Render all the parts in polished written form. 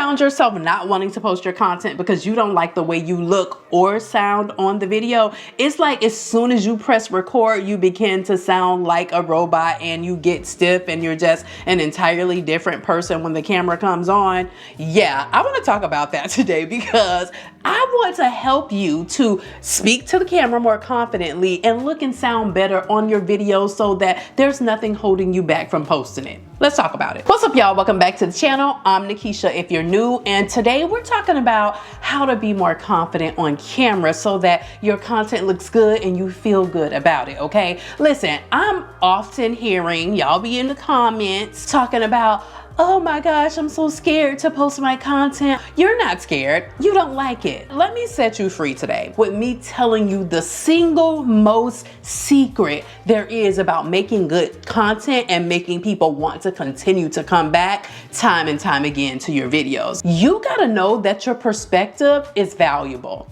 found yourself not wanting to post your content because you don't like the way you look or sound on the video? It's like as soon as you press record, you begin to sound like a robot and you get stiff and you're just an entirely different person when the camera comes on. Yeah, I want to talk about that today because I want to help you to speak to the camera more confidently and look and sound better on your videos so that there's nothing holding you back from posting it. Let's talk about it. What's up, y'all? Welcome back to the channel. I'm Nakisha if you're new, and today we're talking about how to be more confident on camera so that your content looks good and you feel good about it, okay? Listen, I'm often hearing y'all be in the comments talking about, oh my gosh, I'm so scared to post my content. You're not scared. You don't like it. Let me set you free today with me telling you the single most secret there is about making good content and making people want to continue to come back time and time again to your videos. You gotta know that your perspective is valuable.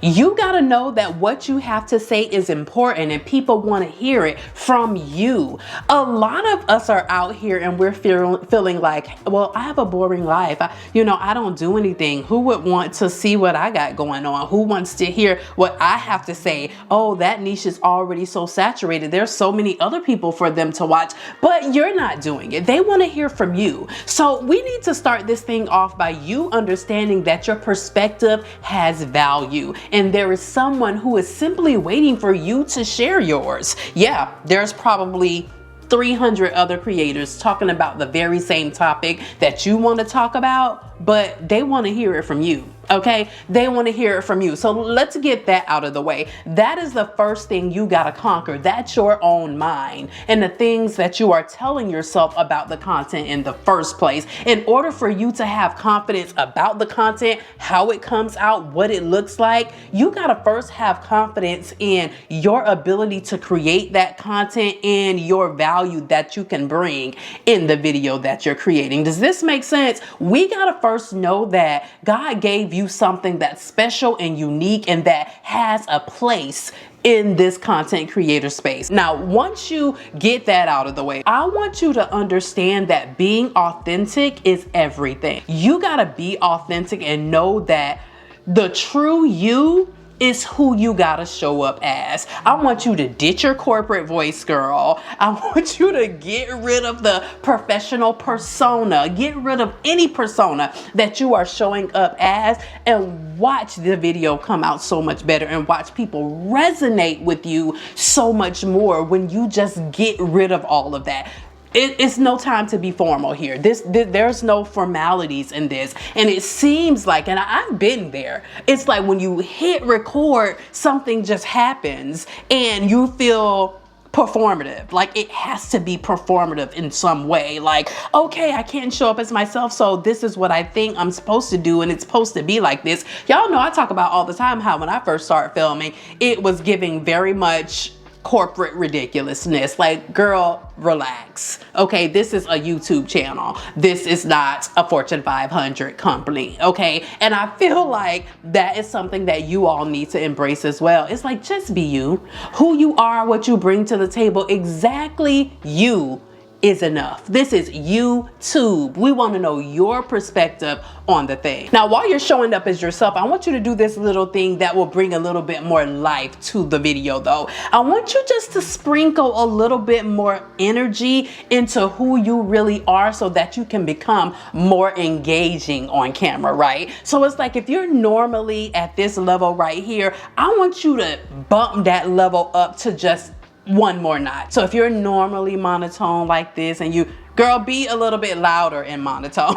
You gotta know that what you have to say is important and people want to hear it from you. A lot of us are out here and we're feeling like, well, I have a boring life. I don't do anything. Who would want to see what I got going on? Who wants to hear what I have to say? Oh, that niche is already so saturated. There's so many other people for them to watch, but you're not doing it. They want to hear from you. So we need to start this thing off by you understanding that your perspective has value. And there is someone who is simply waiting for you to share yours. Yeah, there's probably 300 other creators talking about the very same topic that you want to talk about, but they want to hear it from you. Okay, they want to hear it from you. So let's get that out of the way. That is the first thing you got to conquer. That's your own mind and the things that you are telling yourself about the content in the first place. In order for you to have confidence about the content, how it comes out, what it looks like, you got to first have confidence in your ability to create that content and your value that you can bring in the video that you're creating. Does this make sense? We got to first know that God gave you something that's special and unique and that has a place in this content creator space. Now, once you get that out of the way, I want you to understand that being authentic is everything. You gotta be authentic and know that the true you is who you gotta show up as. I want you to ditch your corporate voice, girl. I want you to get rid of the professional persona. Get rid of any persona that you are showing up as and watch the video come out so much better and watch people resonate with you so much more when you just get rid of all of that. It's no time to be formal here. There's no formalities in this. And it seems like, and I've been there, it's like when you hit record, something just happens and you feel performative. Like it has to be performative in some way. Like, okay, I can't show up as myself, so this is what I think I'm supposed to do and it's supposed to be like this. Y'all know I talk about all the time how when I first started filming, it was giving very much corporate ridiculousness. Like, girl, relax. Okay, this is a YouTube channel. This is not a Fortune 500 company. Okay, and I feel like that is something that you all need to embrace as well. It's like, just be you. Who you are, what you bring to the table, exactly you is enough. This is YouTube. We want to know your perspective on the thing. Now, while you're showing up as yourself, I want you to do this little thing that will bring a little bit more life to the video though. I want you just to sprinkle a little bit more energy into who you really are so that you can become more engaging on camera, right? So it's like if you're normally at this level right here, I want you to bump that level up to just one more notch. So if you're normally monotone like this and you, girl, be a little bit louder in monotone.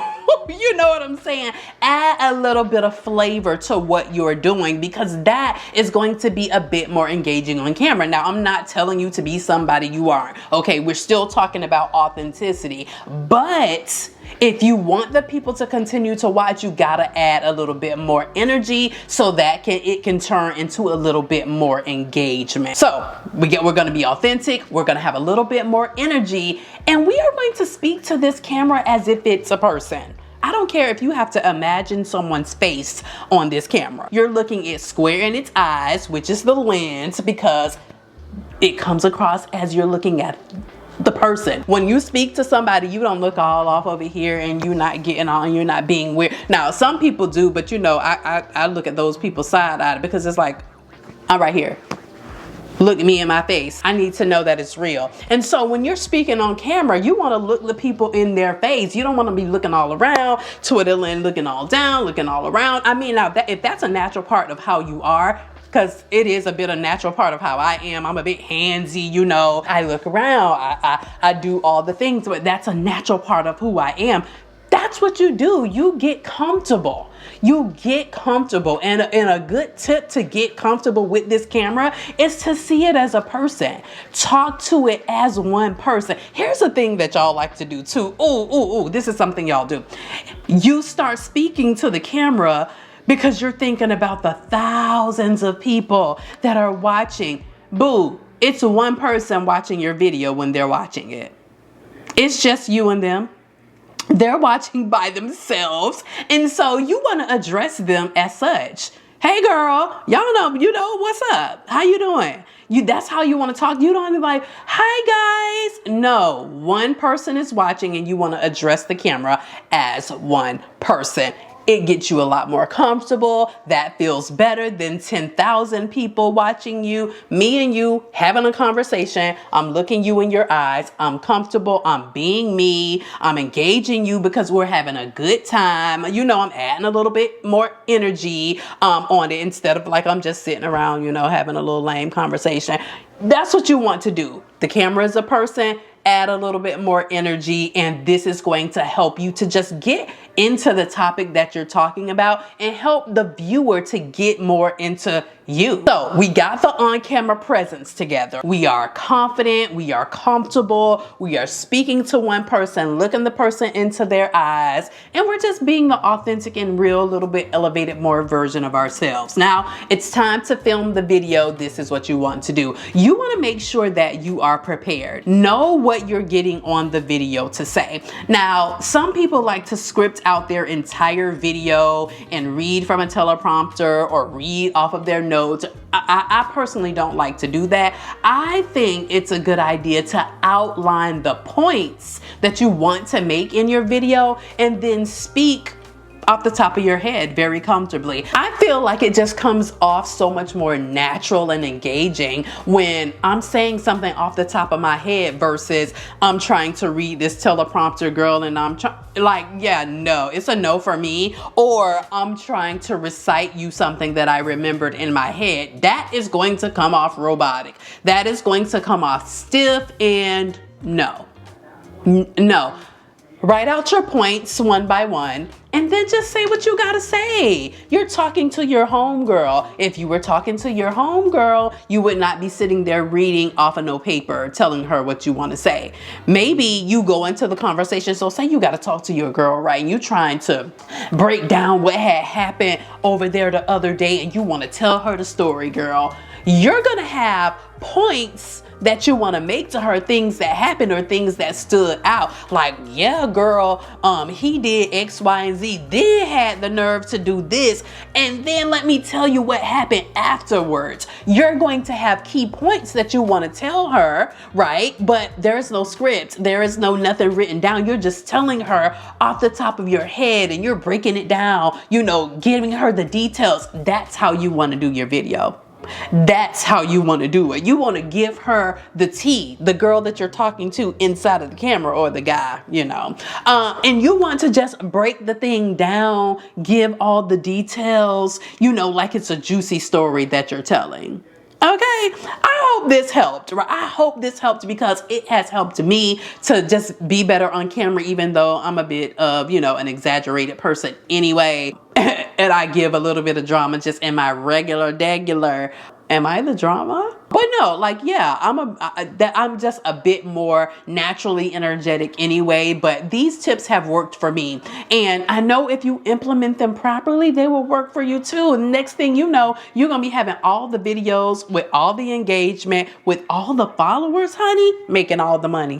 You know what I'm saying? Add a little bit of flavor to what you're doing because that is going to be a bit more engaging on camera. Now, I'm not telling you to be somebody you aren't. Okay, we're still talking about authenticity, but if you want the people to continue to watch, you gotta add a little bit more energy so that it can turn into a little bit more engagement. So we're gonna be authentic, we're gonna have a little bit more energy, and we are going to speak to this camera as if it's a person. I don't care if you have to imagine someone's face on this camera. You're looking it square in its eyes, which is the lens, because it comes across as you're looking at the person. When you speak to somebody, you don't look all off over here and you're not getting on, you're not being weird. Now, some people do, but you know, I look at those people side-eyed because it's like, I'm right here. Look me in my face. I need to know that it's real. And so when you're speaking on camera, you want to look the people in their face. You don't want to be looking all around, twiddling, looking all down, looking all around. I mean, now if that's a natural part of how you are, because it is a bit a natural part of how I am. I'm a bit handsy, you know. I look around, I do all the things, but that's a natural part of who I am. That's what you do. You get comfortable. You get comfortable. And a good tip to get comfortable with this camera is to see it as a person. Talk to it as one person. Here's a thing that y'all like to do too. Ooh, this is something y'all do. You start speaking to the camera because you're thinking about the thousands of people that are watching. Boo, it's one person watching your video when they're watching it. It's just you and them. They're watching by themselves. And so you want to address them as such. Hey girl, y'all know, you know, what's up? How you doing? That's how you want to talk. You don't be like, hi guys. No, one person is watching and you want to address the camera as one person. It gets you a lot more comfortable. That feels better than 10,000 people watching you. Me and you having a conversation. I'm looking you in your eyes. I'm comfortable. I'm being me. I'm engaging you because we're having a good time. You know, I'm adding a little bit more energy on it instead of like I'm just sitting around, you know, having a little lame conversation. That's what you want to do. The camera is a person. Add a little bit more energy, and this is going to help you to just get into the topic that you're talking about and help the viewer to get more into you. So we got the on-camera presence together. We are confident, we are comfortable, we are speaking to one person, looking the person into their eyes, and we're just being the authentic and real, little bit elevated more version of ourselves. Now it's time to film the video. This is what you want to do. You want to make sure that you are prepared. Know what you're getting on the video to say. Now, some people like to script out their entire video and read from a teleprompter or read off of their notes. I personally don't like to do that. I think it's a good idea to outline the points that you want to make in your video and then speak off the top of your head very comfortably. I feel like it just comes off so much more natural and engaging when I'm saying something off the top of my head versus I'm trying to read this teleprompter, girl, and I'm like, yeah, no, it's a no for me. Or I'm trying to recite you something that I remembered in my head. That is going to come off robotic. That is going to come off stiff, and no. Write out your points one by one and then just say what you gotta say. You're talking to your homegirl. If you were talking to your homegirl, you would not be sitting there reading off of no paper, telling her what you want to say. Maybe you go into the conversation. So say you gotta talk to your girl, right? And you're trying to break down what had happened over there the other day and you want to tell her the story, girl. You're gonna have points that you want to make to her, things that happened or things that stood out. Like, yeah, girl, he did X, Y, and Z, then had the nerve to do this, and then let me tell you what happened afterwards. You're going to have key points that you want to tell her, right? But there is no script. There is nothing written down. You're just telling her off the top of your head and you're breaking it down, you know, giving her the details. That's how you want to do your video. That's how you want to do it. You want to give her the tea, the girl that you're talking to inside of the camera, or the guy, you know. And you want to just break the thing down, give all the details, you know, like it's a juicy story that you're telling. Okay, I hope this helped, right? I hope this helped because it has helped me to just be better on camera, even though I'm a bit of, you know, an exaggerated person anyway. And I give a little bit of drama just in my regular. Am I the drama? But no, like, yeah, I'm just a bit more naturally energetic anyway, but these tips have worked for me. And I know if you implement them properly, they will work for you too. And next thing you know, you're going to be having all the videos with all the engagement, with all the followers, honey, making all the money.